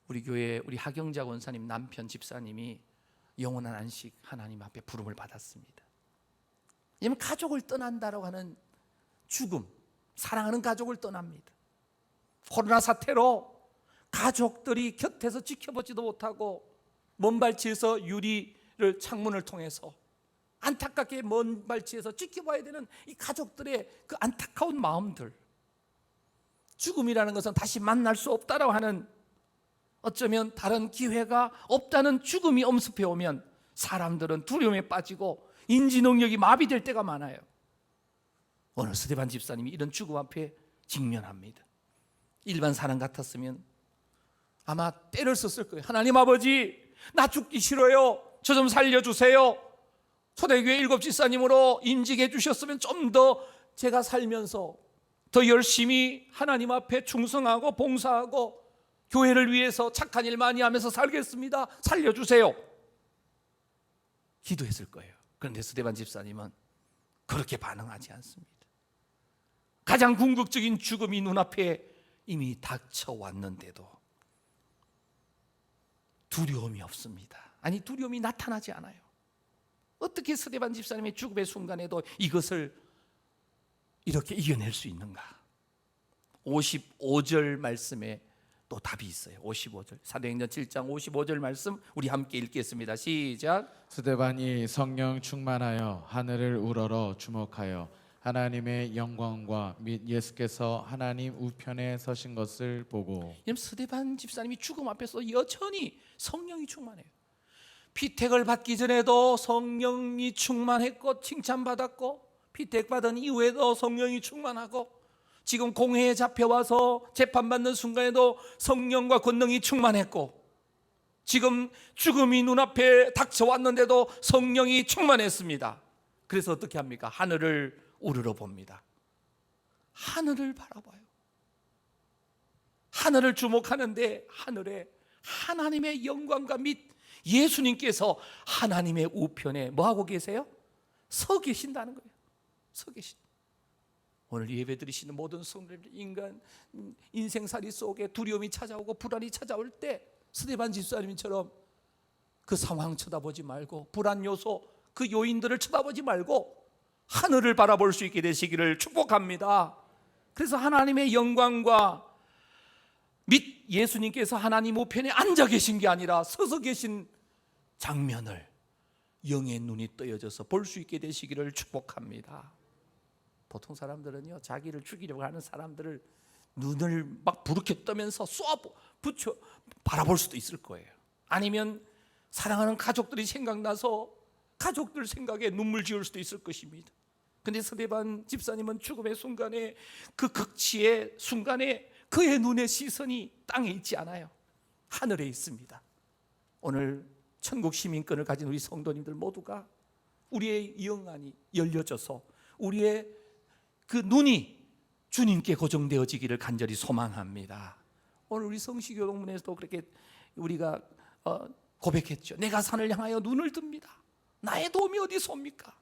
우리 교회 우리 하경자 권사님 남편 집사님이 영원한 안식 하나님 앞에 부름을 받았습니다. 왜냐하면 가족을 떠난다라고 하는 죽음, 사랑하는 가족을 떠납니다. 코로나 사태로 가족들이 곁에서 지켜보지도 못하고 먼 발치에서 유리를 창문을 통해서 안타깝게 먼 발치에서 지켜봐야 되는 이 가족들의 그 안타까운 마음들, 죽음이라는 것은 다시 만날 수 없다라고 하는, 어쩌면 다른 기회가 없다는 죽음이 엄습해 오면 사람들은 두려움에 빠지고 인지 능력이 마비될 때가 많아요. 오늘 스데반 집사님이 이런 죽음 앞에 직면합니다. 일반 사람 같았으면 아마 때를 썼을 거예요. 하나님 아버지, 나 죽기 싫어요. 저 좀 살려주세요. 초대교회 일곱 집사님으로 인직해 주셨으면 좀 더 제가 살면서 더 열심히 하나님 앞에 충성하고 봉사하고 교회를 위해서 착한 일 많이 하면서 살겠습니다. 살려주세요. 기도했을 거예요. 그런데 스데반 집사님은 그렇게 반응하지 않습니다. 가장 궁극적인 죽음이 눈앞에 이미 닥쳐왔는데도 두려움이 없습니다. 아니, 두려움이 나타나지 않아요. 어떻게 스데반 집사님의 죽음의 순간에도 이것을 이렇게 이겨낼 수 있는가? 55절 말씀에 또 답이 있어요. 55절, 사도행전 7장 55절 말씀 우리 함께 읽겠습니다. 시작. 스데반이 성령 충만하여 하늘을 우러러 주목하여 하나님의 영광과 및 예수께서 하나님 우편에 서신 것을 보고. 스데반 집사님이 죽음 앞에서 여전히 성령이 충만해요. 피택을 받기 전에도 성령이 충만했고 칭찬받았고, 피택받은 이후에도 성령이 충만하고, 지금 공회에 잡혀와서 재판받는 순간에도 성령과 권능이 충만했고, 지금 죽음이 눈앞에 닥쳐왔는데도 성령이 충만했습니다. 그래서 어떻게 합니까? 하늘을 우러러 봅니다. 하늘을 바라봐요. 하늘을 주목하는데 하늘에 하나님의 영광과 및 예수님께서 하나님의 우편에 뭐하고 계세요? 서 계신다는 거예요. 서 계신. 오늘 예배 드리시는 모든 성도들, 인간 인생살이 속에 두려움이 찾아오고 불안이 찾아올 때 스데반 집사님처럼 그 상황 쳐다보지 말고, 불안 요소 그 요인들을 쳐다보지 말고 하늘을 바라볼 수 있게 되시기를 축복합니다. 그래서 하나님의 영광과 및 예수님께서 하나님 우편에 앉아 계신 게 아니라 서서 계신 장면을 영의 눈이 떠여져서 볼 수 있게 되시기를 축복합니다. 보통 사람들은요, 자기를 죽이려고 하는 사람들을 눈을 막 부르켜 떠면서 쏘아 붙여 바라볼 수도 있을 거예요. 아니면 사랑하는 가족들이 생각나서 가족들 생각에 눈물 지을 수도 있을 것입니다. 근데 스데반 집사님은 죽음의 순간에, 그 극치의 순간에 그의 눈의 시선이 땅에 있지 않아요. 하늘에 있습니다. 오늘 천국 시민권을 가진 우리 성도님들 모두가 우리의 영안이 열려져서 우리의 그 눈이 주님께 고정되어지기를 간절히 소망합니다. 오늘 우리 성시교동문에서도 그렇게 우리가 고백했죠. 내가 산을 향하여 눈을 듭니다. 나의 도움이 어디서 옵니까?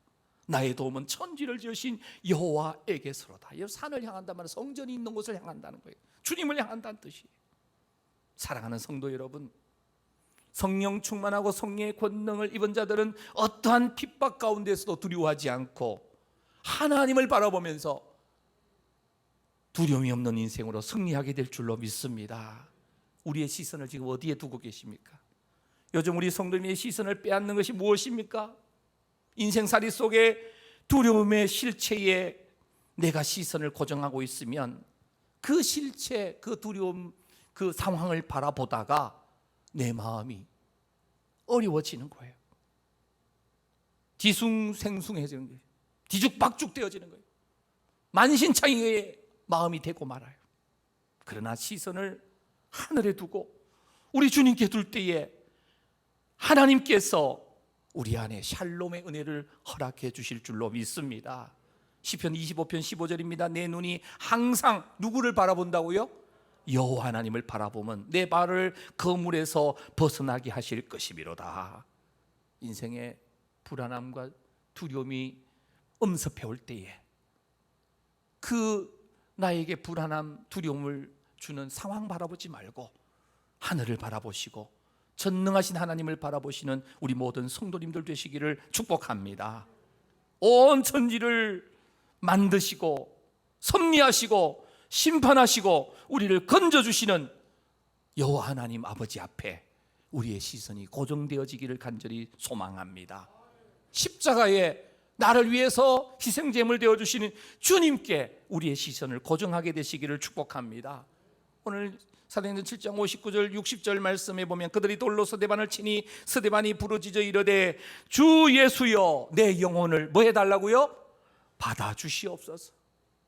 나의 도움은 천지를 지으신 여호와에게서로다. 산을 향한다는 말은 성전이 있는 곳을 향한다는 거예요. 주님을 향한다는 뜻이에요. 사랑하는 성도 여러분, 성령 충만하고 성령의 권능을 입은 자들은 어떠한 핍박 가운데서도 두려워하지 않고 하나님을 바라보면서 두려움이 없는 인생으로 승리하게 될 줄로 믿습니다. 우리의 시선을 지금 어디에 두고 계십니까? 요즘 우리 성도님의 시선을 빼앗는 것이 무엇입니까? 인생살이 속에 두려움의 실체에 내가 시선을 고정하고 있으면 그 실체, 그 두려움, 그 상황을 바라보다가 내 마음이 어려워지는 거예요. 뒤숭생숭해지는 거예요. 뒤죽박죽 되어지는 거예요. 만신창이의 마음이 되고 말아요. 그러나 시선을 하늘에 두고 우리 주님께 둘 때에 하나님께서 우리 안에 샬롬의 은혜를 허락해 주실 줄로 믿습니다. 시편 25편 15절입니다. 내 눈이 항상 누구를 바라본다고요? 여호와 하나님을 바라보면 내 발을 거물에서 벗어나게 하실 것이미로다. 인생의 불안함과 두려움이 엄습해 올 때에 그 나에게 불안함, 두려움을 주는 상황 바라보지 말고 하늘을 바라보시고 전능하신 하나님을 바라보시는 우리 모든 성도님들 되시기를 축복합니다. 온 천지를 만드시고 섭리하시고 심판하시고 우리를 건져주시는 여호와 하나님 아버지 앞에 우리의 시선이 고정되어지기를 간절히 소망합니다. 십자가에 나를 위해서 희생제물 되어주시는 주님께 우리의 시선을 고정하게 되시기를 축복합니다. 오늘 사도행전 7장 59절 60절 말씀에 보면 그들이 돌로 서대반을 치니 서대반이 부르짖어 이르되 주 예수여 내 영혼을 뭐 해달라고요? 받아주시옵소서.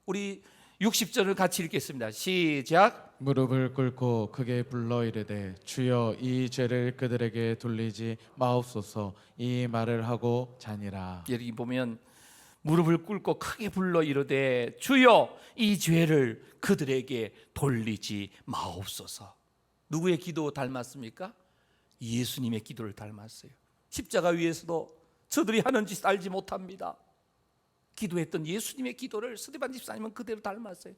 우리 60절을 같이 읽겠습니다. 시작. 무릎을 꿇고 크게 불러 이르되 주여 이 죄를 그들에게 돌리지 마옵소서. 이 말을 하고 자니라. 여기 보면 무릎을 꿇고 크게 불러 이르되 주여 이 죄를 그들에게 돌리지 마옵소서. 누구의 기도 닮았습니까? 예수님의 기도를 닮았어요. 십자가 위에서도 저들이 하는 짓 알지 못합니다. 기도했던 예수님의 기도를 스데반 집사님은 그대로 닮았어요.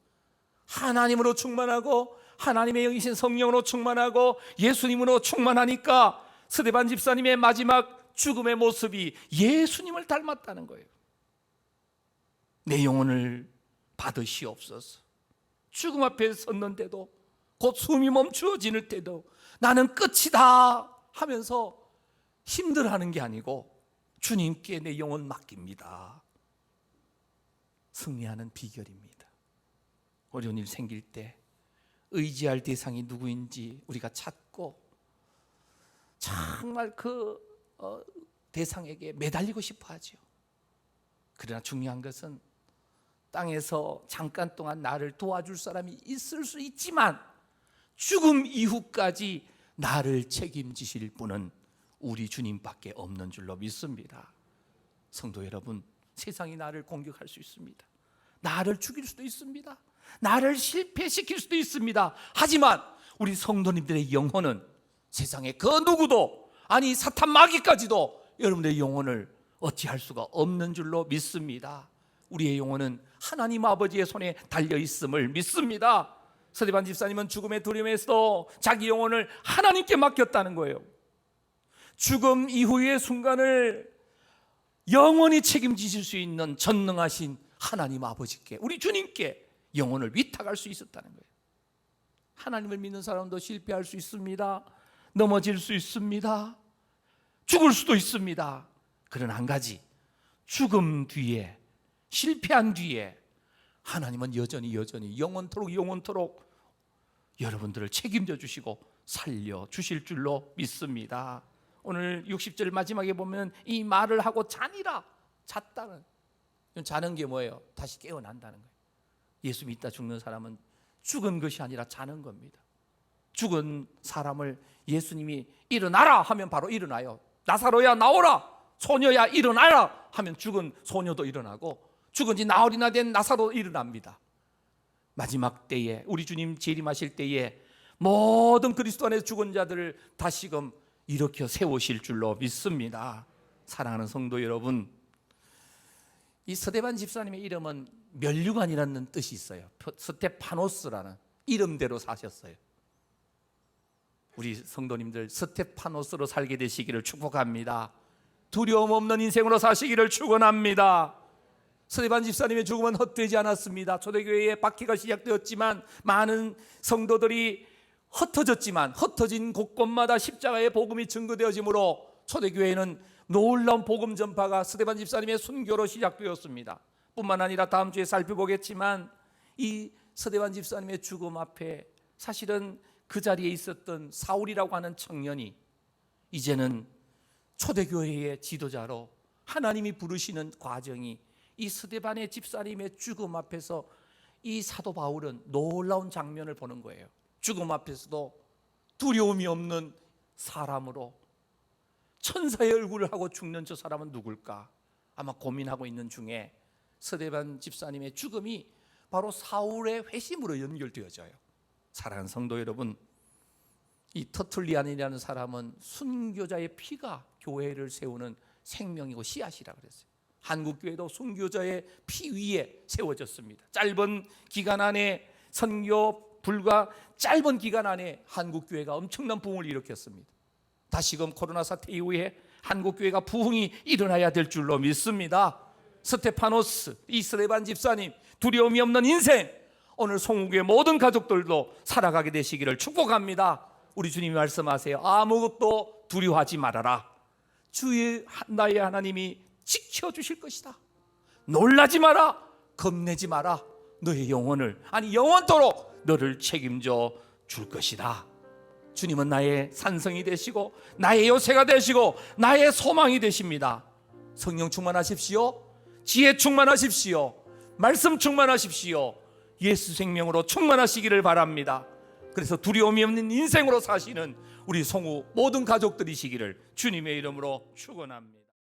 하나님으로 충만하고 하나님의 영이신 성령으로 충만하고 예수님으로 충만하니까 스데반 집사님의 마지막 죽음의 모습이 예수님을 닮았다는 거예요. 내 영혼을 받으시옵소서. 죽음 앞에 섰는데도 곧 숨이 멈추어지는 때도 나는 끝이다 하면서 힘들어하는 게 아니고 주님께 내 영혼 맡깁니다. 승리하는 비결입니다. 어려운 일 생길 때 의지할 대상이 누구인지 우리가 찾고 정말 그 대상에게 매달리고 싶어 하죠. 그러나 중요한 것은 땅에서 잠깐 동안 나를 도와줄 사람이 있을 수 있지만 죽음 이후까지 나를 책임지실 분은 우리 주님밖에 없는 줄로 믿습니다. 성도 여러분, 세상이 나를 공격할 수 있습니다. 나를 죽일 수도 있습니다. 나를 실패시킬 수도 있습니다. 하지만 우리 성도님들의 영혼은 세상에 그 누구도, 아니 사탄 마귀까지도 여러분들의 영혼을 어찌할 수가 없는 줄로 믿습니다. 우리의 영혼은 하나님 아버지의 손에 달려 있음을 믿습니다. 서대반 집사님은 죽음의 두려움에서도 자기 영혼을 하나님께 맡겼다는 거예요. 죽음 이후의 순간을 영원히 책임지실 수 있는 전능하신 하나님 아버지께, 우리 주님께 영혼을 위탁할 수 있었다는 거예요. 하나님을 믿는 사람도 실패할 수 있습니다. 넘어질 수 있습니다. 죽을 수도 있습니다. 그러나 한 가지, 죽음 뒤에, 실패한 뒤에 하나님은 여전히 영원토록 여러분들을 책임져 주시고 살려 주실 줄로 믿습니다. 오늘 60절 마지막에 보면 이 말을 하고 자니라. 잤다는, 자는 게 뭐예요? 다시 깨어난다는 거예요. 예수 믿다 죽는 사람은 죽은 것이 아니라 자는 겁니다. 죽은 사람을 예수님이 일어나라 하면 바로 일어나요. 나사로야 나오라, 소녀야 일어나라 하면 죽은 소녀도 일어나고 죽은 지 나흘이나 된 나사로도 일어납니다. 마지막 때에 우리 주님 재림하실 때에 모든 그리스도 안에서 죽은 자들을 다시금 일으켜 세우실 줄로 믿습니다. 사랑하는 성도 여러분, 이 스데반 집사님의 이름은 면류관이라는 뜻이 있어요. 스테파노스라는 이름대로 사셨어요. 우리 성도님들 스테파노스로 살게 되시기를 축복합니다. 두려움 없는 인생으로 사시기를 축원합니다. 스데반 집사님의 죽음은 헛되지 않았습니다. 초대교회의 박해가 시작되었지만 많은 성도들이 흩어졌지만 흩어진 곳곳마다 십자가의 복음이 증거되어지므로 초대교회는 놀라운 복음 전파가 스데반 집사님의 순교로 시작되었습니다. 뿐만 아니라 다음 주에 살펴보겠지만 이 스데반 집사님의 죽음 앞에 사실은 그 자리에 있었던 사울이라고 하는 청년이 이제는 초대교회의 지도자로 하나님이 부르시는 과정이 이 스데반의 집사님의 죽음 앞에서 이 사도 바울은 놀라운 장면을 보는 거예요. 죽음 앞에서도 두려움이 없는 사람으로 천사의 얼굴을 하고 죽는 저 사람은 누굴까? 아마 고민하고 있는 중에 스데반 집사님의 죽음이 바로 사울의 회심으로 연결되어져요. 사랑하는 성도 여러분, 이 터툴리안이라는 사람은 순교자의 피가 교회를 세우는 생명이고 씨앗이라 그랬어요. 한국교회도 순교자의 피 위에 세워졌습니다. 짧은 기간 안에 선교 불과 짧은 기간 안에 한국교회가 엄청난 부흥을 일으켰습니다. 다시금 코로나 사태 이후에 한국교회가 부흥이 일어나야 될 줄로 믿습니다. 스테파노스, 스데반 집사님, 두려움이 없는 인생, 오늘 송우교회 모든 가족들도 살아가게 되시기를 축복합니다. 우리 주님이 말씀하세요. 아무것도 두려워하지 말아라. 주의 나의 하나님이 지켜주실 것이다. 놀라지 마라. 겁내지 마라. 너의 영혼을, 아니 영원토록 너를 책임져 줄 것이다. 주님은 나의 산성이 되시고 나의 요새가 되시고 나의 소망이 되십니다. 성령 충만하십시오. 지혜 충만하십시오. 말씀 충만하십시오. 예수 생명으로 충만하시기를 바랍니다. 그래서 두려움이 없는 인생으로 사시는 우리 송우 모든 가족들이시기를 주님의 이름으로 축원합니다.